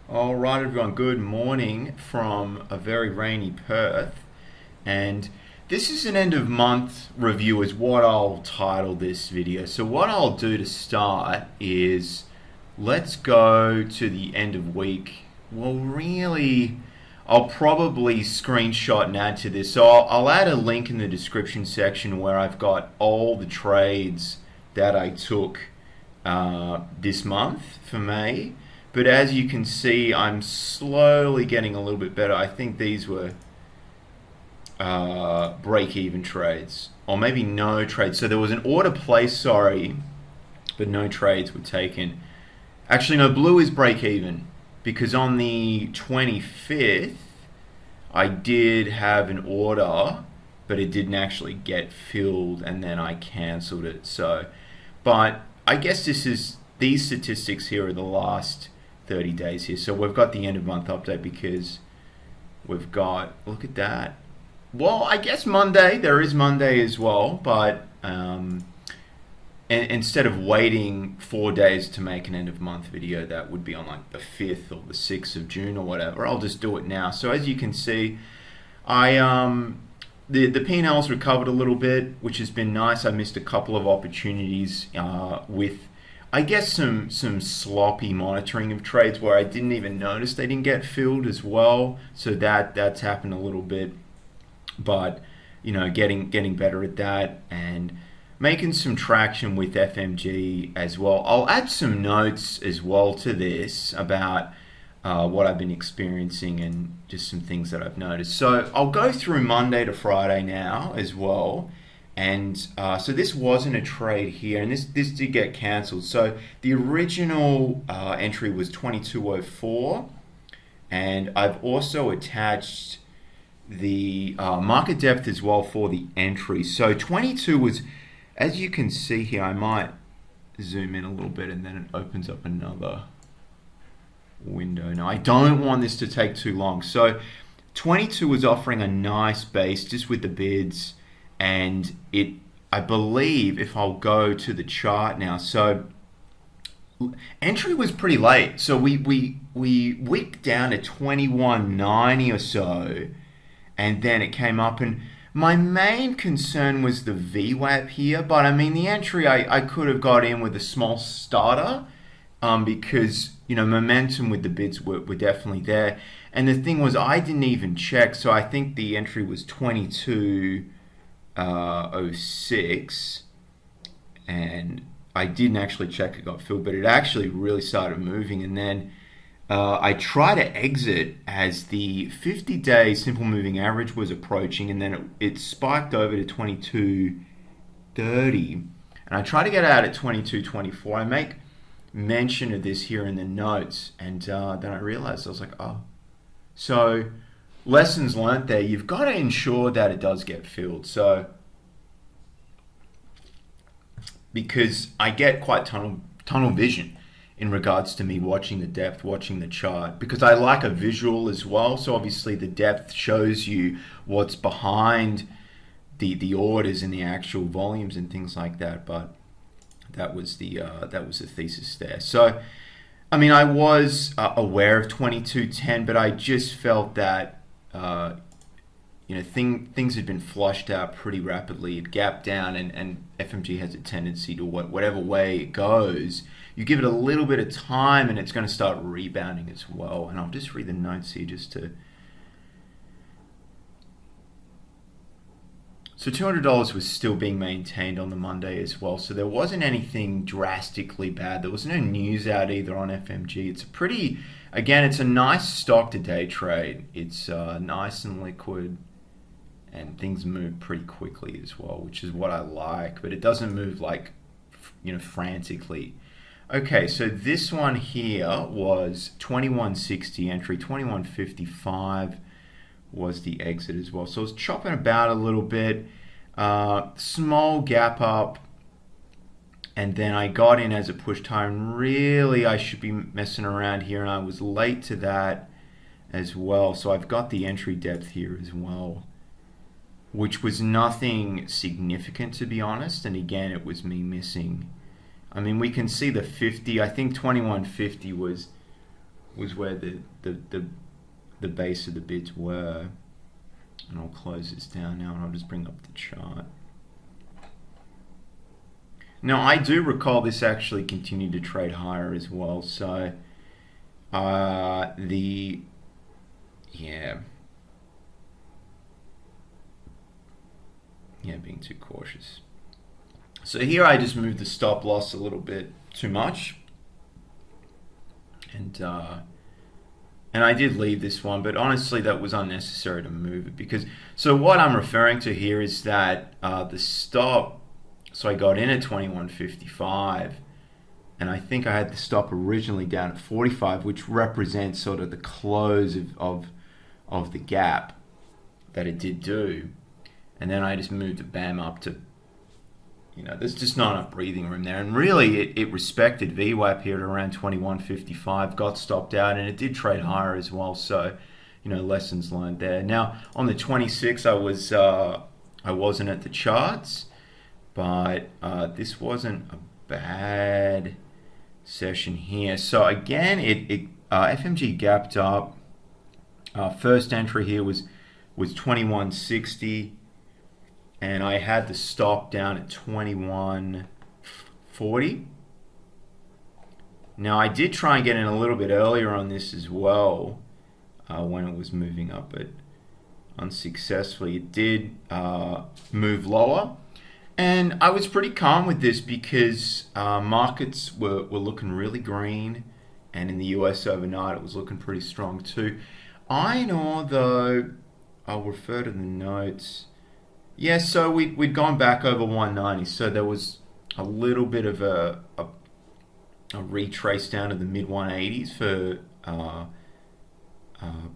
All right, everyone, good morning from a very rainy Perth. And this is an end of month review, is what I'll title this video. So, what I'll do to start is let's go to the end of week. Well, really, I'll probably screenshot and add to this. So, I'll add a link in the description section where I've got all the trades that I took this month for May. But as you can see, I'm slowly getting a little bit better. I think these were break-even trades, or maybe no trades. So there was an order placed, sorry, but no trades were taken. Actually, no, blue is break-even because on the 25th, I did have an order, but it didn't actually get filled, and then I cancelled it. So, but I guess these statistics here are the last 30 days here. So we've got the end of month update because we've got, look at that. Well, I guess Monday, there is Monday as well, but instead of waiting 4 days to make an end of month video, that would be on like the 5th or the 6th of June or whatever. I'll just do it now. So as you can see, the P&L's recovered a little bit, which has been nice. I missed a couple of opportunities with, I guess, some sloppy monitoring of trades where I didn't even notice they didn't get filled as well. So that's happened a little bit, but getting better at that and making some traction with FMG as well. I'll add some notes as well to this about what I've been experiencing and just some things that I've noticed. So I'll go through Monday to Friday now as well. And so this wasn't a trade here, and this did get cancelled. So the original entry was 2204, and I've also attached the market depth as well for the entry. So 22 was, as you can see here, I might zoom in a little bit and then it opens up another window. Now I don't want this to take too long. So 22 was offering a nice base just with the bids, and I believe, if I'll go to the chart now, so entry was pretty late. So we wicked down to 2190 or so, and then it came up, and my main concern was the VWAP here, but I mean the entry I could have got in with a small starter because momentum with the bids were definitely there. And the thing was, I didn't even check, so I think the entry was 2206, and I didn't actually check it got filled, but it actually really started moving. And then I tried to exit as the 50-day simple moving average was approaching, and then it spiked over to 2230, and I tried to get out at 2224. I make mention of this here in the notes, and then I realized, I was like, oh. So lessons learned there. You've got to ensure that it does get filled. So because I get quite tunnel vision in regards to me watching the depth, watching the chart, because I like a visual as well. So obviously the depth shows you what's behind the orders and the actual volumes and things like that. But that was the thesis there. So I mean, I was aware of 2210, but I just felt that things had been flushed out pretty rapidly. It gapped down, and FMG has a tendency to whatever way it goes, you give it a little bit of time, and it's going to start rebounding as well. And I'll just read the notes here just to. So $200 was still being maintained on the Monday as well. So there wasn't anything drastically bad. There was no news out either on FMG. It's it's a nice stock to day trade. It's nice and liquid, and things move pretty quickly as well, which is what I like. But it doesn't move like, frantically. Okay, so this one here was 2160 entry, 2155 was the exit as well. So I was chopping about a little bit, small gap up, and then I got in as a push higher, and really I should be messing around here, and I was late to that as well. So I've got the entry depth here as well, which was nothing significant, to be honest, and again it was me missing. I mean, we can see the 50, I think 2150 was was where the base of the bids were. And I'll close this down now and I'll just bring up the chart. Now I do recall this actually continued to trade higher as well. So being too cautious. So here I just moved the stop loss a little bit too much, and I did leave this one, but honestly that was unnecessary to move it, because so what I'm referring to here is that the stop. So I got in at 21.55, and I think I had the stop originally down at 45, which represents sort of the close of the gap that it did do. And then I just moved it bam up to, there's just not enough breathing room there. And really it respected VWAP here at around 21.55, got stopped out, and it did trade higher as well. So, lessons learned there. Now on the 26th, I wasn't at the charts, but this wasn't a bad session here. So again, FMG gapped up. First entry here was 21.60. And I had the stop down at 21.40. Now I did try and get in a little bit earlier on this as well, when it was moving up, but unsuccessfully. It did move lower, and I was pretty calm with this because markets were looking really green, and in the US overnight it was looking pretty strong too. Iron ore though, I'll refer to the notes. Yeah, so we'd gone back over 190, so there was a little bit of a retrace down to the mid 180s for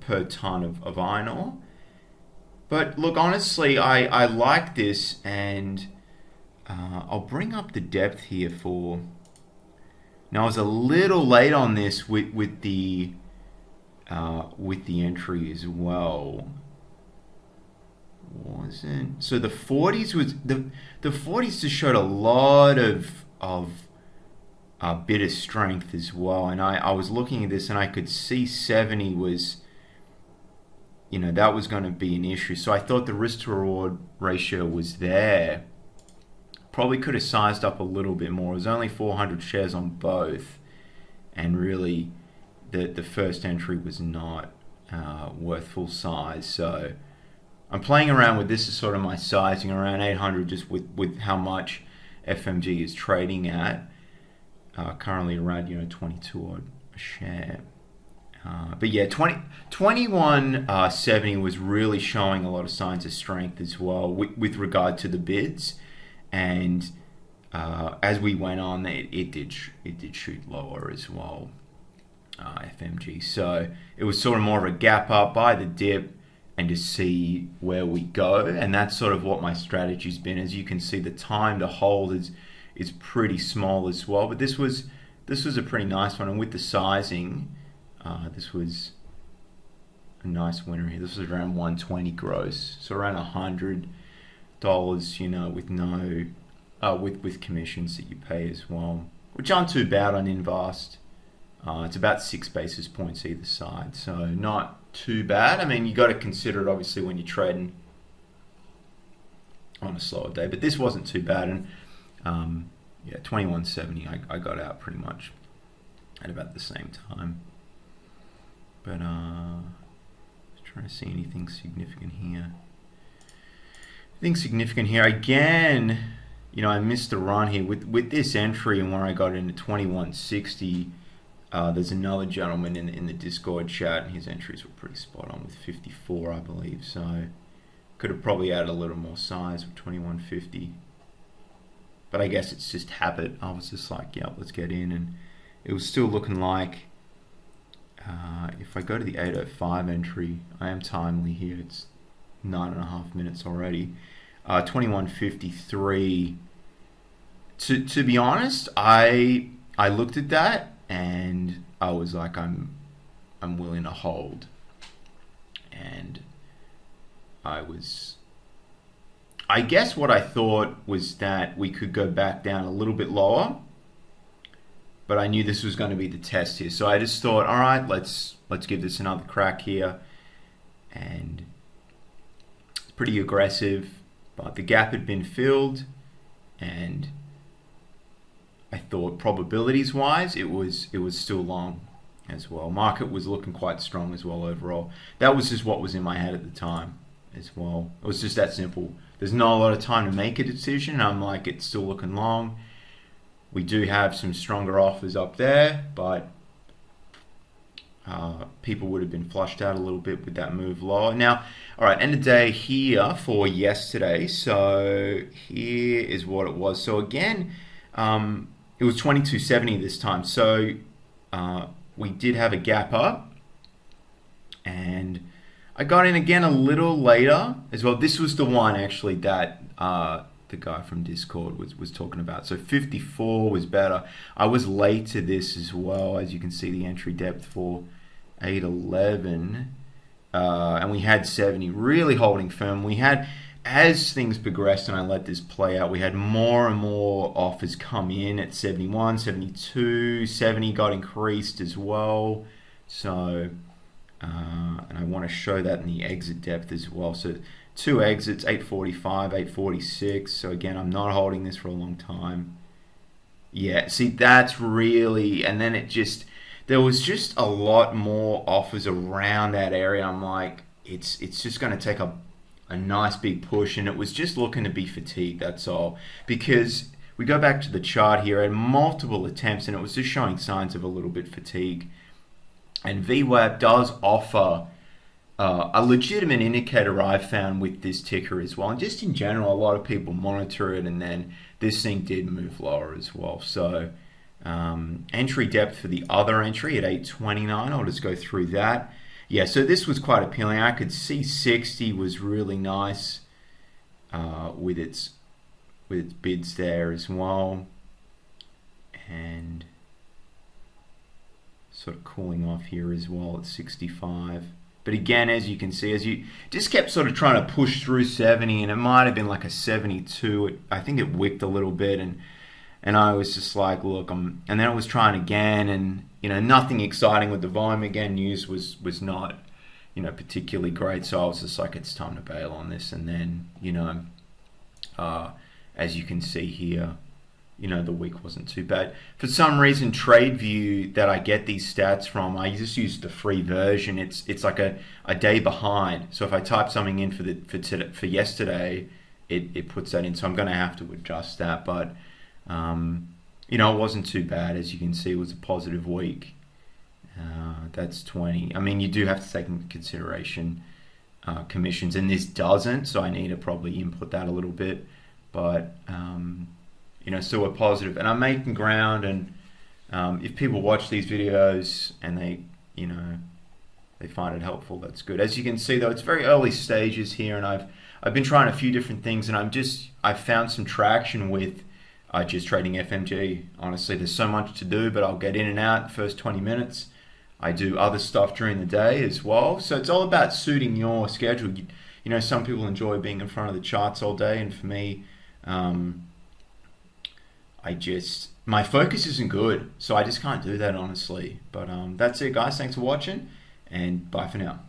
per ton of iron ore. But look, honestly, I like this, and I'll bring up the depth here for. Now I was a little late on this with the entry as well. Wasn't so the 40s was the 40s just showed a lot of bit of strength as well, and I was looking at this and I could see 70 was, that was going to be an issue. So I thought the risk to reward ratio was there. Probably could have sized up a little bit more. It was only 400 shares on both, and really the first entry was not worth full size. So I'm playing around with this as sort of my sizing, around 800, just with how much FMG is trading at. Currently around 22 odd a share. But yeah, 21.70 was really showing a lot of signs of strength as well with regard to the bids, and as we went on, it did shoot lower as well. FMG, so it was sort of more of a gap up, buy the dip, and to see where we go, and that's sort of what my strategy's been. As you can see, the time to hold is pretty small as well, but this was a pretty nice one, and with the sizing, this was a nice winner here. This was around 120 gross, so around $100, with no with commissions that you pay as well, which aren't too bad on Invast. It's about 6 basis points either side, so not too bad. I mean, you got to consider it obviously when you're trading on a slower day, but this wasn't too bad. And 21.70 I got out pretty much at about the same time. But just trying to see anything significant here. Again, I missed the run here with this entry, and where I got into 21.60. There's another gentleman in the Discord chat, and his entries were pretty spot on with 54, I believe. So could have probably added a little more size with 21.50. But I guess it's just habit. I was just like, yeah, let's get in. And it was still looking like, if I go to the 8:05 entry, I am timely here. It's 9.5 minutes already. 21.53. To be honest, I looked at that, and I was like, I'm willing to hold. And I guess what I thought was that we could go back down a little bit lower, but I knew this was going to be the test here. So I just thought, all right, let's give this another crack here. And it's pretty aggressive, but the gap had been filled, and I thought probabilities wise it was still long as well. Market was looking quite strong as well overall. That was just what was in my head at the time as well. It was just that simple. There's not a lot of time to make a decision. I'm like, it's still looking long. We do have some stronger offers up there, but people would have been flushed out a little bit with that move lower. Now, all right, end of day here for yesterday. So here is what it was. So again, it was 22.70 this time. So we did have a gap up, and I got in again a little later as well. This was the one actually that the guy from Discord was talking about. So 54 was better. I was late to this as well. As you can see, the entry depth for 811, and we had 70 really holding firm. We had, as things progressed and I let this play out, we had more and more offers come in at 71, 72, 70 got increased as well. So and I want to show that in the exit depth as well. So 2 exits, 845, 846. So again, I'm not holding this for a long time. Yeah, see, that's really, and then there was just a lot more offers around that area. I'm like, it's just going to take a nice big push, and it was just looking to be fatigued, that's all. Because we go back to the chart here, at multiple attempts, and it was just showing signs of a little bit fatigue. And VWAP does offer a legitimate indicator I've found with this ticker as well. And just in general, a lot of people monitor it, and then this thing did move lower as well. So entry depth for the other entry at 829, I'll just go through that. Yeah, so this was quite appealing. I could see 60 was really nice with its bids there as well, and sort of cooling off here as well at 65. But again, as you can see, as you just kept sort of trying to push through 70, and it might have been like a 72. I think it wicked a little bit, and I was just like, look, and then I was trying again, and nothing exciting with the volume again. News was not particularly great, so I was just like, it's time to bail on this. And then as you can see here, the week wasn't too bad. For some reason, TradeView, that I get these stats from, I just use the free version. It's like a day behind. So if I type something in for yesterday, it puts that in. So I'm going to have to adjust that. But it wasn't too bad. As you can see, it was a positive week. That's 20. I mean, you do have to take into consideration commissions, and this doesn't. So I need to probably input that a little bit. But still a positive, and I'm making ground. And if people watch these videos and they find it helpful, that's good. As you can see, though, it's very early stages here, and I've been trying a few different things, and I've found some traction with just trading FMG. Honestly, there's so much to do, but I'll get in and out the first 20 minutes. I do other stuff during the day as well, so it's all about suiting your schedule. Some people enjoy being in front of the charts all day, and for me, my focus isn't good, so I just can't do that, honestly. But that's it, guys. Thanks for watching, and bye for now.